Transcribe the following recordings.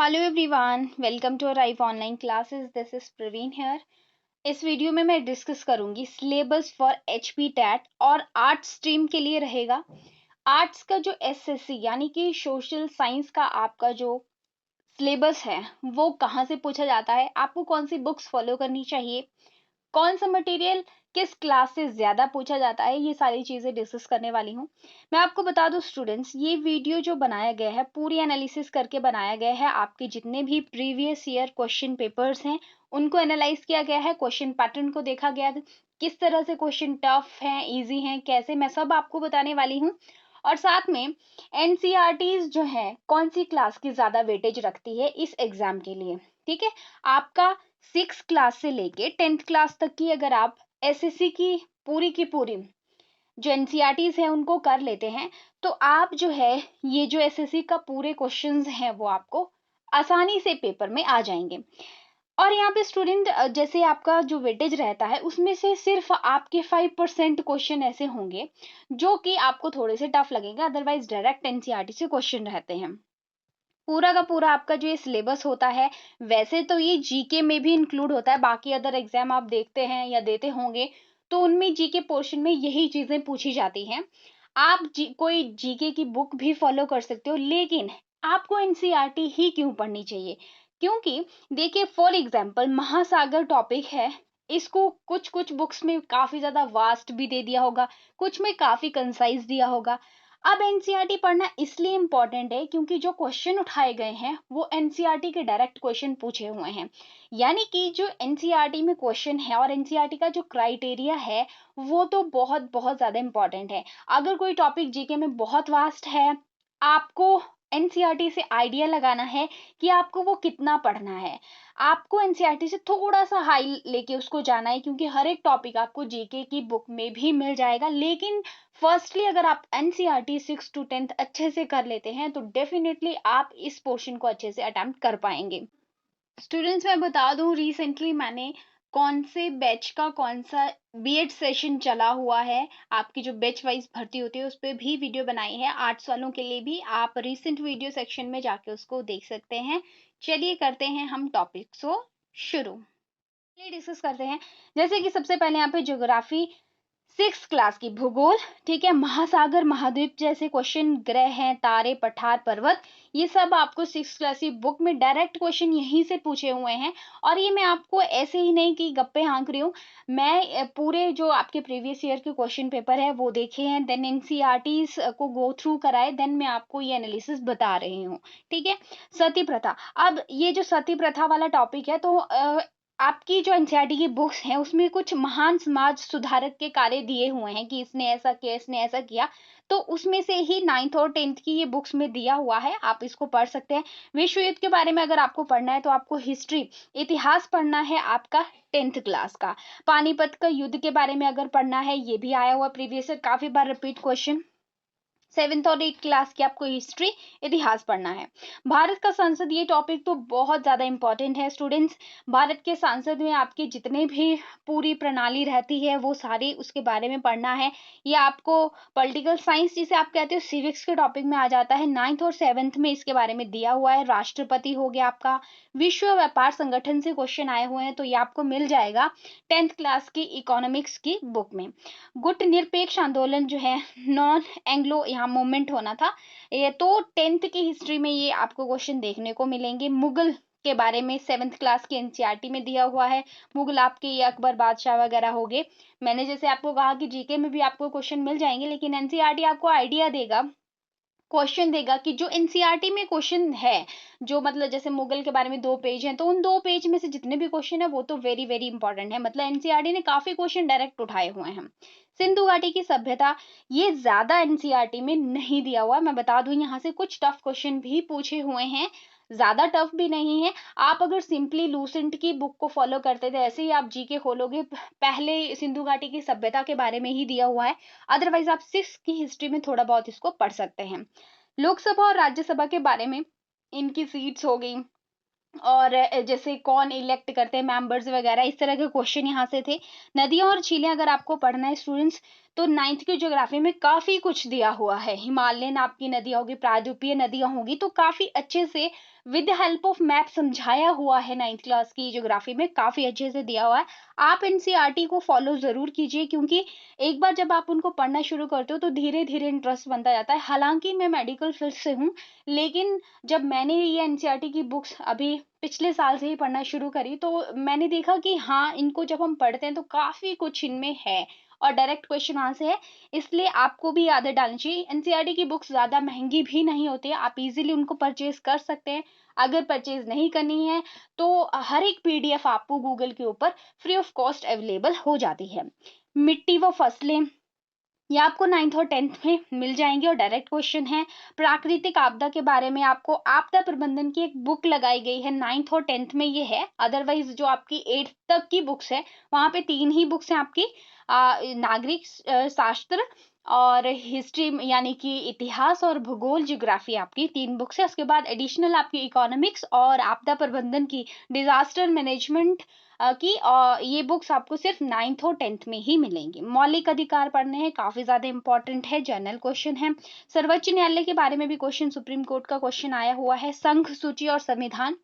Hello everyone, welcome to Rive online classes. This is Praveen here. इस video में मैं discuss करूंगी सिलेबस फॉर एचपी टैट और arts stream के लिए रहेगा। आर्ट्स का जो एसएससी यानी कि सोशल साइंस का आपका जो सिलेबस है वो कहाँ से पूछा जाता है, आपको कौन सी बुक्स फॉलो करनी चाहिए, कौन सा मटेरियल किस क्लास से ज्यादा पूछा जाता है, ये सारी चीजें डिस्कस करने वाली हूँ। मैं आपको बता दूं स्टूडेंट्स, ये वीडियो जो बनाया गया है पूरी एनालिसिस करके बनाया गया है। आपके जितने भी प्रीवियस ईयर क्वेश्चन पेपर्स हैं उनको एनालाइज किया गया है, क्वेश्चन पैटर्न को देखा गया है, किस तरह से क्वेश्चन टफ हैं, इजी हैं, कैसे, मैं सब आपको बताने वाली हूँ। और साथ में एनसीईआरटीज जो है कौन सी क्लास की ज्यादा वेटेज रखती है इस एग्जाम के लिए। ठीक है, आपका 6 क्लास से लेके 10th क्लास तक की अगर आप एसएससी की पूरी जो एनसीईआरटीज है उनको कर लेते हैं तो आप जो है ये जो एसएससी का पूरे क्वेश्चंस हैं वो आपको आसानी से पेपर में आ जाएंगे। और यहाँ पे स्टूडेंट जैसे आपका जो वेटेज रहता है उसमें से सिर्फ आपके 5% क्वेश्चन ऐसे होंगे जो कि आपको थोड़े से टफ लगेंगे, अदरवाइज डायरेक्ट एनसीईआरटी से क्वेश्चन रहते हैं। पूरा का पूरा आपका जो ये सिलेबस होता है वैसे तो ये जीके में भी इंक्लूड होता है, बाकी अदर एग्जाम आप देखते हैं या देते होंगे तो उनमें जीके पोर्शन में यही चीजें पूछी जाती हैं। आप कोई जीके की बुक भी फॉलो कर सकते हो, लेकिन आपको एनसीईआरटी ही क्यों पढ़नी चाहिए? क्योंकि देखिए फॉर एग्जाम्पल महासागर टॉपिक है, इसको कुछ कुछ बुक्स में काफी ज्यादा वास्ट भी दे दिया होगा, कुछ में काफी कंसाइज दिया होगा। अब एनसीईआरटी पढ़ना इसलिए इम्पोर्टेंट है क्योंकि जो क्वेश्चन उठाए गए हैं वो एनसीईआरटी के डायरेक्ट क्वेश्चन पूछे हुए हैं। यानी कि जो एनसीईआरटी में क्वेश्चन है और एनसीईआरटी का जो क्राइटेरिया है वो तो बहुत बहुत ज्यादा इम्पोर्टेंट है। अगर कोई टॉपिक जीके में बहुत वास्ट है, आपको एनसीईआरटी से आइडिया लगाना है कि आपको वो कितना पढ़ना है। आपको एनसीईआरटी से थोड़ा सा हाई लेके उसको जाना है क्योंकि हर एक टॉपिक आपको जीके की बुक में भी मिल जाएगा, लेकिन फर्स्टली अगर आप एनसीईआरटी 6 to 10th अच्छे से कर लेते हैं तो डेफिनेटली आप इस पोर्शन को अच्छे से अटेम्प्ट कर पाएंगे। स्टूडेंट्स मैं बता दूं रिसेंटली मैंने कौन से बैच का कौन सा बीएड सेशन चला हुआ है, आपकी जो बैच वाइज भर्ती होती है उस पर भी वीडियो बनाई है। आर्ट्स वालों के लिए भी आप रिसेंट वीडियो सेक्शन में जाके उसको देख सकते हैं। चलिए करते हैं हम टॉपिक्स को शुरू। चलिए डिस्कस करते हैं। जैसे कि सबसे पहले यहाँ पे ज्योग्राफी 6 क्लास की भूगोल, ठीक है, महासागर महाद्वीप जैसे क्वेश्चन, ग्रह हैं, तारे, पठार, पर्वत, ये सब आपको 6 क्लास की बुक में डायरेक्ट क्वेश्चन यहीं से पूछे हुए हैं। और ये मैं आपको ऐसे ही नहीं कि गप्पे हाँक रही हूँ, मैं पूरे जो आपके प्रीवियस ईयर के क्वेश्चन पेपर है वो देखे हैं, देन एनसीईआरटी को गो थ्रू कराए, देन मैं आपको ये एनालिसिस बता रही हूँ। ठीक है, सती प्रथा। अब ये जो सती प्रथा वाला टॉपिक है तो आपकी जो एनसीईआरटी की बुक्स हैं उसमें कुछ महान समाज सुधारक के कार्य दिए हुए हैं कि इसने ऐसा किया, इसने ऐसा किया, तो उसमें से ही 9th और 10th की ये बुक्स में दिया हुआ है, आप इसको पढ़ सकते हैं। विश्व युद्ध के बारे में अगर आपको पढ़ना है तो आपको हिस्ट्री इतिहास पढ़ना है आपका 10th क्लास का। पानीपत का युद्ध के बारे में अगर पढ़ना है, ये भी आया हुआ प्रीवियस काफी बार रिपीट क्वेश्चन। 7th और 8th क्लास की आपको हिस्ट्री इतिहास पढ़ना है। भारत का संसद, ये टॉपिक तो बहुत ज्यादा इंपॉर्टेंट है स्टूडेंट्स। भारत के संसद में आपके जितने भी पूरी प्रणाली रहती है वो सारी उसके बारे में पढ़ना है। ये आपको पॉलिटिकल साइंस जिसे आप कहते हो सिविक्स के टॉपिक में आ जाता है। 9th और 7th में इसके बारे में दिया हुआ है। राष्ट्रपति हो गया आपका, विश्व व्यापार संगठन से क्वेश्चन आए हुए हैं तो ये आपको मिल जाएगा 10th क्लास की इकोनॉमिक्स की बुक में। गुट निरपेक्ष आंदोलन जो है, नॉन एंग्लो यहाँ मूवमेंट होना था, ये तो 10th की हिस्ट्री में ये आपको क्वेश्चन देखने को मिलेंगे। मुगल के बारे में 7th क्लास की एनसीईआरटी में दिया हुआ है। मुगल आपके ये अकबर बादशाह वगैरह हो गए। मैंने जैसे आपको कहा कि जीके में भी आपको क्वेश्चन मिल जाएंगे, लेकिन एनसीईआरटी आपको आइडिया देगा, क्वेश्चन देगा कि जो एनसीईआरटी में क्वेश्चन है, जो मतलब जैसे मुगल के बारे में 2 पेज हैं तो उन 2 पेज में से जितने भी क्वेश्चन है वो तो वेरी वेरी इंपॉर्टेंट है, मतलब एनसीईआरटी ने काफी क्वेश्चन डायरेक्ट उठाए हुए हैं। सिंधु घाटी की सभ्यता, ये ज्यादा एनसीईआरटी में नहीं दिया हुआ, मैं बता दूं यहाँ से कुछ टफ क्वेश्चन भी पूछे हुए हैं, ज्यादा टफ भी नहीं है। आप अगर सिंपली लूसेंट की बुक को फॉलो करते थे ऐसे ही आप जीके खोलोगे, पहले सिंधु घाटी की सभ्यता के बारे में ही दिया हुआ है, अदरवाइज आप 6 की हिस्ट्री में थोड़ा बहुत इसको पढ़ सकते हैं। लोकसभा और राज्यसभा के बारे में, इनकी सीट्स हो गई और जैसे कौन इलेक्ट करते हैं मेंबर्स वगैरह, इस तरह के क्वेश्चन यहाँ से थे। नदियां और झीलें अगर आपको पढ़ना है स्टूडेंट्स तो 9th की ज्योग्राफी में काफी कुछ दिया हुआ है। हिमालयन आपकी नदियां होगी, प्रायद्वीपीय नदियां होगी, तो काफी अच्छे से विद हेल्प ऑफ मैप समझाया हुआ है। 9th क्लास की ज्योग्राफी में काफी अच्छे से दिया हुआ है। आप एनसीईआरटी को फॉलो जरूर कीजिए, क्योंकि एक बार जब आप उनको पढ़ना शुरू करते हो तो धीरे धीरे इंटरेस्ट बनता जाता है। हालांकि मैं मेडिकल फील्ड से हूँ, लेकिन जब मैंने ये एनसीईआरटी की बुक्स अभी पिछले साल से ही पढ़ना शुरू करी, तो मैंने देखा कि हाँ, इनको जब हम पढ़ते हैं तो काफी कुछ इनमें है और डायरेक्ट क्वेश्चन वहां से है। इसलिए आपको भी आदत डालनी चाहिए। एनसीईआरटी की बुक्स ज्यादा महंगी भी नहीं होती है, आप इजीली उनको परचेज कर सकते हैं। अगर परचेज नहीं करनी है तो हर एक पीडीएफ आपको गूगल के ऊपर फ्री ऑफ कॉस्ट अवेलेबल हो जाती है। मिट्टी व फसलें, ये आपको 9th और 10th में मिल जाएंगे और डायरेक्ट क्वेश्चन है। प्राकृतिक आपदा के बारे में आपको आपदा प्रबंधन की एक बुक लगाई गई है, 9th और 10th में ये है। अदरवाइज जो आपकी 8th तक की बुक्स है वहां पे 3 ही बुक्स हैं आपकी, नागरिक शास्त्र और हिस्ट्री यानी कि इतिहास और भूगोल ज्योग्राफी, आपकी 3 बुक्स है। उसके बाद एडिशनल आपकी इकोनॉमिक्स और आपदा प्रबंधन की, डिजास्टर मैनेजमेंट की, ये बुक्स आपको सिर्फ 9th और 10th में ही मिलेंगी। मौलिक अधिकार पढ़ने हैं, काफी ज्यादा इंपॉर्टेंट है, जनरल क्वेश्चन है। सर्वोच्च न्यायालय के बारे में भी क्वेश्चन, सुप्रीम कोर्ट का क्वेश्चन आया हुआ है। संघ सूची और संविधान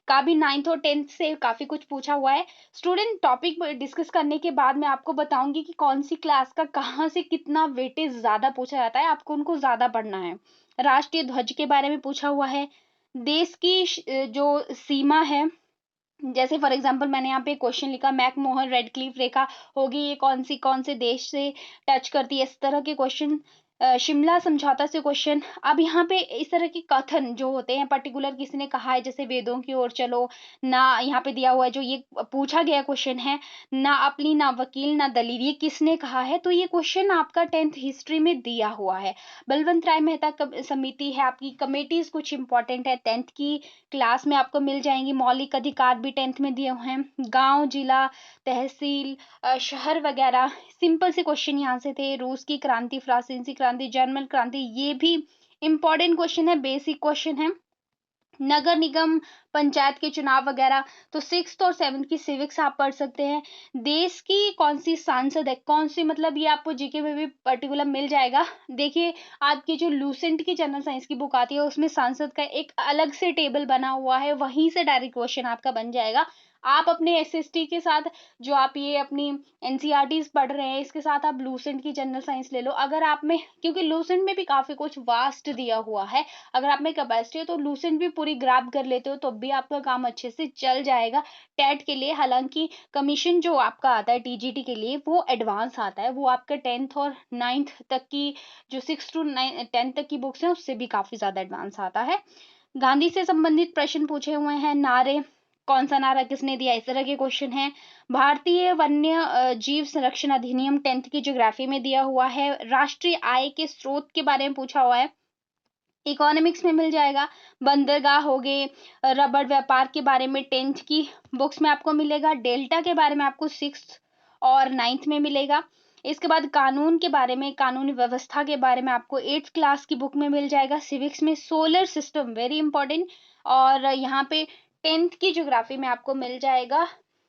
का भी 9th और 10th से काफी कुछ पूछा हुआ है। स्टूडेंट, टॉपिक डिस्कस करने के बाद मैं आपको बताऊंगी कि कौन सी क्लास का कहाँ से कितना वेटेज ज्यादा पूछा जाता है, आपको उनको ज्यादा पढ़ना है। राष्ट्रीय ध्वज के बारे में पूछा हुआ है। देश की जो सीमा है, जैसे फॉर एग्जांपल मैंने यहाँ पे क्वेश्चन लिखा, मैकमोहन रेडक्लिफ रेखा होगी, ये कौन से देश से टच करती है, इस तरह के क्वेश्चन। शिमला समझौता से क्वेश्चन। अब यहाँ पे इस तरह के कथन जो होते हैं, पर्टिकुलर किसी ने कहा है, जैसे वेदों की ओर चलो ना, यहाँ पे दिया हुआ है जो ये पूछा गया क्वेश्चन है, ना अपनी ना वकील ना दलील, ये किसने कहा है, तो ये क्वेश्चन आपका 10th हिस्ट्री में दिया हुआ है। बलवंत राय मेहता समिति है आपकी, कमेटीज कुछ इंपॉर्टेंट है 10th की क्लास में आपको मिल जाएंगी। मौलिक अधिकार भी 10th में दिए हुए हैं। गांव, जिला, तहसील, शहर वगैरह, सिंपल से क्वेश्चन यहाँ से थे। रूस की क्रांति, फ्रांसीसी क्रांति, जर्मन क्रांति, ये भी इंपॉर्टेंट क्वेश्चन है, बेसिक क्वेश्चन है। नगर निगम, पंचायत के चुनाव वगैरह, तो 6th और 7th की सिविक्स आप पढ़ सकते हैं। देश की कौन सी सांसद है, कौन सी, मतलब ये आपको जीके में भी पर्टिकुलर मिल जाएगा। देखिए, आपकी जो लूसेंट की जनरल साइंस की बुक आती है उसमें सांसद का एक अलग से टेबल बना हुआ है, वहीं से डायरेक्ट क्वेश्चन आपका बन जाएगा। आप अपने एसएसटी के साथ, जो आप ये अपनी एनसीईआरटीज पढ़ रहे हैं, इसके साथ आप लूसेंट की जनरल साइंस ले लो। अगर आप में, क्योंकि लूसेंट में भी काफी कुछ वास्ट दिया हुआ है, अगर आप में कैपेसिटी है तो लूसेंट भी पूरी ग्रैब कर लेते हो तो भी आपका काम अच्छे से चल जाएगा टेट के लिए। हालांकि कमीशन जो आपका आता है टीजीटी के लिए, वो एडवांस आता है, वो आपका 10th और 9th तक की, जो 6 to 10 तक की बुक्स हैं उससे भी काफी ज्यादा एडवांस आता है। गांधी से संबंधित प्रश्न पूछे हुए हैं। नारे, कौन सा नारा किसने दिया, इस तरह के क्वेश्चन है। भारतीय वन्य जीव संरक्षण अधिनियम 10th की ज्योग्राफी में दिया हुआ है। राष्ट्रीय आय के स्रोत के बारे में पूछा हुआ है, इकोनॉमिक्स में मिल जाएगा। बंदरगाह हो गए, रबड़ व्यापार के बारे में 10th की बुक्स में आपको मिलेगा। डेल्टा के बारे में आपको 6th और 9th में मिलेगा। इसके बाद कानून के बारे में, कानूनी व्यवस्था के बारे में आपको 8th क्लास की बुक में मिल जाएगा। सिविक्स में सोलर सिस्टम, वेरी इंपॉर्टेंट। और यहाँ पे 10th की ज्योग्राफी में आपको मिल जाएगा,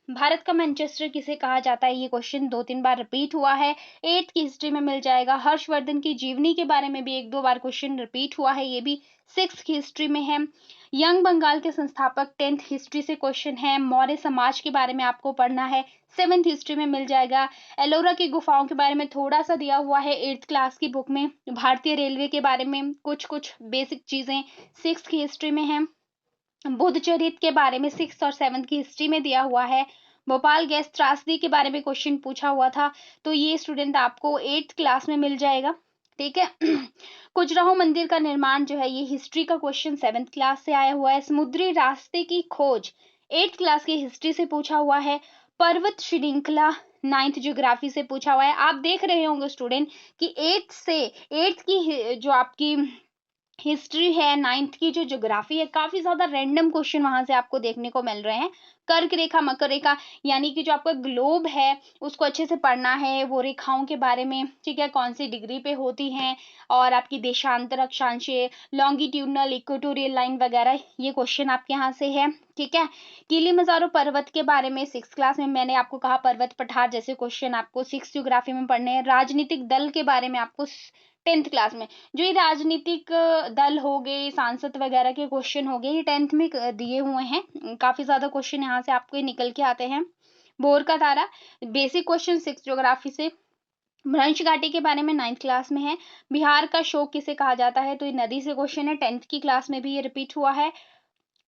भारत का मैनचेस्टर किसे कहा जाता है, ये क्वेश्चन 2-3 बार रिपीट हुआ है। 8th की हिस्ट्री में मिल जाएगा। हर्षवर्धन की जीवनी के बारे में भी 1-2 बार क्वेश्चन रिपीट हुआ है, ये भी 6th की हिस्ट्री में है। यंग बंगाल के संस्थापक, 10th हिस्ट्री से क्वेश्चन है। मौर्य समाज के बारे में आपको पढ़ना है, 7th हिस्ट्री में मिल जाएगा। एलोरा की गुफाओं के बारे में थोड़ा सा दिया हुआ है 8th क्लास की बुक में। भारतीय रेलवे के बारे में कुछ कुछ बेसिक चीजें 6th की हिस्ट्री में है। बुद्ध चरित्र के बारे में 6th और 7th की हिस्ट्री में दिया हुआ है। भोपाल गैस त्रासदी के बारे में क्वेश्चन पूछा हुआ था, तो ये स्टूडेंट आपको 8th क्लास में मिल जाएगा। ठीक है। खजुराहो मंदिर का निर्माण जो है, ये हिस्ट्री का क्वेश्चन 7th क्लास से आया हुआ है। समुद्री रास्ते की खोज 8th क्लास की हिस्ट्री से पूछा हुआ है। पर्वत श्रृंखला 9th ज्योग्राफी से पूछा हुआ है। आप देख रहे होंगे स्टूडेंट कि 8th की जो आपकी हिस्ट्री है, 9th की जो ज्योग्राफी है, काफी ज्यादा रैंडम क्वेश्चन वहां से आपको देखने को मिल रहे हैं। कर्क रेखा, मकर रेखा, यानी कि जो आपका ग्लोब है उसको अच्छे से पढ़ना है, वो रेखाओं के बारे में, ठीक है, कौन सी डिग्री पे होती हैं, और आपकी देशांतर अक्षांश, लॉन्गिट्यूडनल, इक्वेटोरियल लाइन वगैरह, ये क्वेश्चन आपके यहाँ से है। ठीक है, किलिमंजारो पर्वत के बारे में 6th क्लास में मैंने आपको कहा, पर्वत पठार जैसे क्वेश्चन आपको 6th ज्योग्राफी में पढ़ने हैं। राजनीतिक दल के बारे में आपको 10th क्लास में, जो ये राजनीतिक दल हो गए, सांसद वगैरह के क्वेश्चन हो गए, ये 10th में दिए हुए हैं। काफी ज्यादा क्वेश्चन यहाँ से आपको निकल के आते हैं। बोर का तारा, बेसिक क्वेश्चन 6th ज्योग्राफी से। भ्रंश घाटी के बारे में 9th क्लास में है। बिहार का शोक किसे कहा जाता है, तो ये नदी से क्वेश्चन है, 10th की क्लास में भी ये रिपीट हुआ है।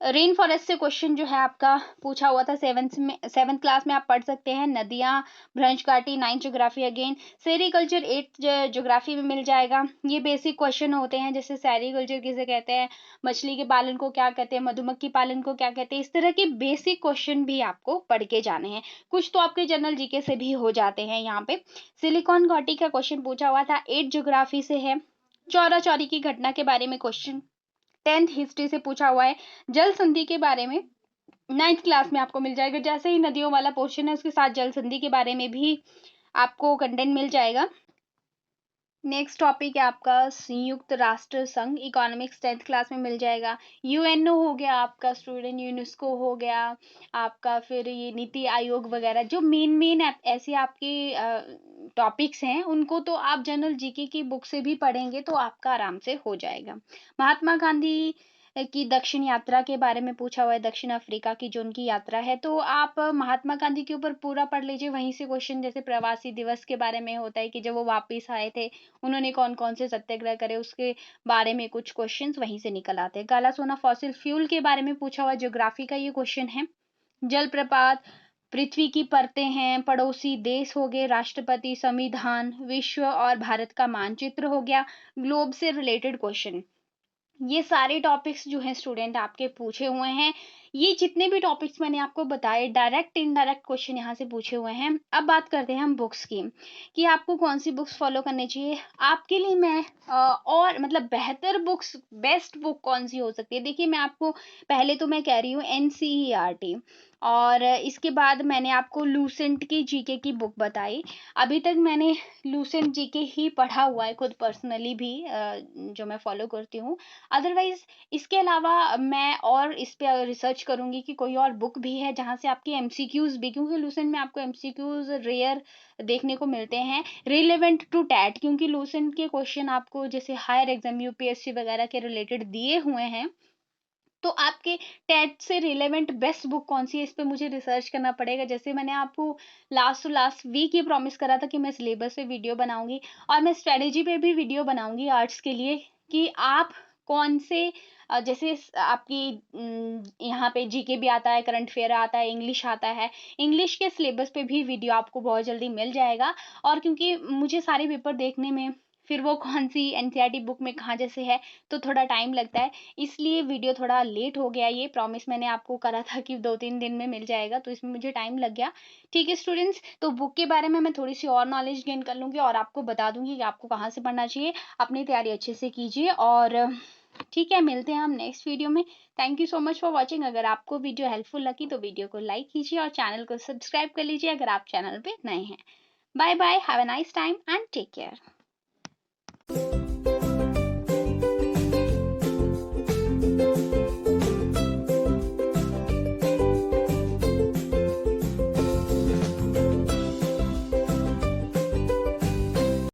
रेन फॉरेस्ट से क्वेश्चन जो है आपका पूछा हुआ था 7th क्लास में, आप पढ़ सकते हैं। नदियां, भ्रंश घाटी, 9th geography again. Sericulture 8th geography में मिल जाएगा। ये बेसिक क्वेश्चन होते हैं, जैसे सेरिकल्चर किसे कहते हैं, मछली के पालन को क्या कहते हैं, मधुमक्खी पालन को क्या कहते हैं, इस तरह के बेसिक क्वेश्चन भी आपको पढ़ के जाने हैं। कुछ तो आपके जनरल जीके से भी हो जाते हैं यहाँ पे। सिलिकॉन घाटी का क्वेश्चन पूछा हुआ था, 8th ज्योग्राफी से है। चौरा चौरी की घटना के बारे में क्वेश्चन 10th हिस्ट्री से पूछा हुआ है। जल संधि के बारे में 9th क्लास में आपको मिल जाएगा। जैसे ही नदियों वाला पोर्शन है, उसके साथ जल संधि के बारे में भी आपको कंटेंट मिल जाएगा। नेक्स्ट टॉपिक है आपका संयुक्त राष्ट्र संघ, इकोनॉमिक्स 10th क्लास में मिल जाएगा। यूएनओ हो गया आपका स्टूडेंट, यूनेस्को हो गया आपका, फिर ये नीति आयोग वगैरह, जो मेन ऐसे आपके टॉपिक्स हैं, उनको तो आप जनरल जीके की बुक से भी पढ़ेंगे तो आपका आराम से हो जाएगा। महात्मा गांधी की दक्षिण यात्रा के बारे में पूछा हुआ है, दक्षिण अफ्रीका की जो उनकी यात्रा है, तो आप महात्मा गांधी के ऊपर पूरा पढ़ लीजिए। वहीं से क्वेश्चन, जैसे प्रवासी दिवस के बारे में होता है कि जब वो वापस आए थे, उन्होंने कौन कौन से सत्याग्रह करे, उसके बारे में कुछ क्वेश्चंस वहीं से निकल आते हैं। काला सोना फॉसिल फ्यूल के बारे में पूछा हुआ ज्योग्राफी का ये क्वेश्चन है। जलप्रपात, पृथ्वी की परतें हैं, पड़ोसी देश हो गए, राष्ट्रपति, संविधान, विश्व और भारत का मानचित्र हो गया, ग्लोब से रिलेटेड क्वेश्चन। ये सारे टॉपिक्स जो हैं स्टूडेंट आपके पूछे हुए हैं। ये जितने भी टॉपिक्स मैंने आपको बताए, डायरेक्ट इनडायरेक्ट क्वेश्चन यहाँ से पूछे हुए हैं। अब बात करते हैं हम बुक्स की, कि आपको कौन सी बुक्स फॉलो करनी चाहिए। आपके लिए मैं और मतलब बेहतर बुक्स, बेस्ट बुक कौन सी हो सकती है, देखिए मैं आपको पहले तो मैं कह रही हूँ एनसीईआरटी, और इसके बाद मैंने आपको लूसेंट की जीके की बुक बताई। अभी तक मैंने लूसेंट जीके ही पढ़ा हुआ है खुद पर्सनली भी, जो मैं फॉलो करती हूँ। अदरवाइज इसके अलावा मैं और इस पे रिसर्च करूंगी कि कोई और बुक भी है जहां से आपकी एमसीक्यूज भी, क्योंकि लूसेंट में आपको एमसीक्यूज रेयर देखने को मिलते हैं, रिलेवेंट टू टैट, क्योंकि लूसेंट के क्वेश्चन आपको जैसे हायर एग्जाम यूपीएससी वगैरह के रिलेटेड दिए हुए हैं, तो आपके टेट से रिलेवेंट बेस्ट बुक कौन सी है, इस पे मुझे रिसर्च करना पड़ेगा। जैसे मैंने आपको लास्ट टू लास्ट वीक ये प्रॉमिस करा था कि मैं सिलेबस पे वीडियो बनाऊंगी, और मैं स्ट्रेटेजी पे भी वीडियो बनाऊंगी आर्ट्स के लिए, कि आप कौन से जैसे आपकी यहाँ पे जीके भी आता है, करंट अफेयर आता है, इंग्लिश आता है, इंग्लिश के सिलेबस पे भी वीडियो आपको बहुत जल्दी मिल जाएगा। और क्योंकि मुझे सारे पेपर देखने में, फिर वो कौन सी एनसीईआरटी बुक में कहाँ जैसे है, तो थोड़ा टाइम लगता है, इसलिए वीडियो थोड़ा लेट हो गया। ये प्रॉमिस मैंने आपको करा था कि 2-3 दिन में मिल जाएगा, तो इसमें मुझे टाइम लग गया। ठीक है स्टूडेंट्स, तो बुक के बारे में मैं थोड़ी सी और नॉलेज गेन कर लूंगी और आपको बता दूंगी कि आपको कहाँ से पढ़ना चाहिए। अपनी तैयारी अच्छे से कीजिए, और ठीक है, मिलते हैं हम नेक्स्ट वीडियो में। Thank you so much for watching. अगर आपको वीडियो हेल्पफुल लगी तो वीडियो को लाइक कीजिए और चैनल को सब्सक्राइब कर लीजिए अगर आप चैनल पे नए हैं। Bye bye, have a nice time and take care.